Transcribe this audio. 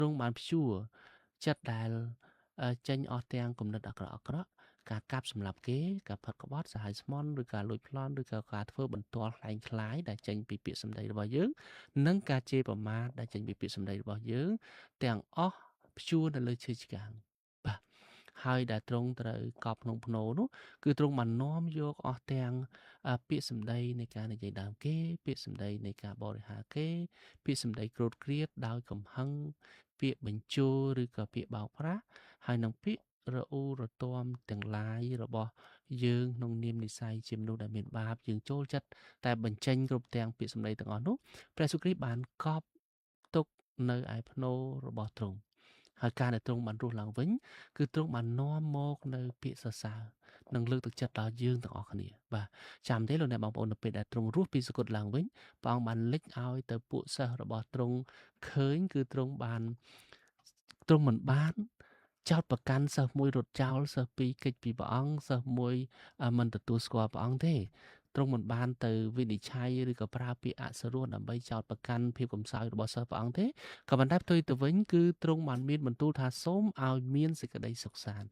ទ្រង់បានព្យួរចិត្តដែលចេញអស់ទាំងគំនិតអាក្រក់ការកាប់សម្លាប់គេការផាត់ក្បត់សាហាវស្មន់ឬការលួចប្លន់ឬក៏ការធ្វើបន្ទាល់ខ្លែងខ្លាយដែលចេញពីពាក្យសម្ដីរបស់យើងនិងការជេរប្រមាថដែលចេញពីពាក្យសម្ដីរបស់យើងទាំងអស់ព្យួរនៅលើឈើឆ្កាងបាទហើយដែលទ្រង់ត្រូវកប់ក្នុងភ្នោនោះគឺទ្រង់បាននាំយកអស់ទាំងពាក្យសម្ដីនៃការនិយាយដើមគេពាក្យសម្ដីនៃការបរិហារគេពាក្យសម្ដីក្រោតក្រៀតដោយកំហឹងពាក្យបញ្ជោឬក៏ពាក្យបោកប្រាស់ហើយនឹងពាក្យរអ៊ូរទាំទាំងឡាយរបស់យើងក្នុងនាមនិស័យជាមនុស្សដែលមានបាបយើងចូលចិត្តតែបញ្ចេញគ្រប់ទាំងពាក្យសម្ដីទាំងអស់នោះព្រះសូគ្រីស្ទបានកប់ទុកនៅឯភ្នោរបស់ទ្រង់ហើយការដែលទ្រង់បានរស់ឡើងវិញគឺទ្រង់បាននាំមកនៅពាក្យសរសើរនិងលើកទឹកចិត្តដល់យើងទាំងអស់គ្នាបាទចាំទេលោកអ្នកបងប្អូននៅពេលដែលទ្រង់រស់ពីសគត់ឡើងវិញព្រះអង្គបានលេចឲ្យទៅពួកសិស្សរបស់ទ្រង់ឃើញគឺទ្រង់មិនបានចោទប្រកាន់សិស្សមួយរត់ចោលសិស្សពីរគេចពីព្រះអង្គសិស្សមួយមិនទទួលស្គាល់ព្រះអង្គទេទ្រង់មិនបានទៅវិនិច្ឆ័យឬក៏ប្រើពាក្យអសុរោះដើម្បីចោទប្រកាន់ភាពកំសោយរបស់សិស្សព្រះអង្គទេក៏ប៉ុន្តែផ្ទុយទៅវិញគឺទ្រង់បានមានបន្ទូលថាសូមឲ្យមានសេចក្តីសុខសាន្ត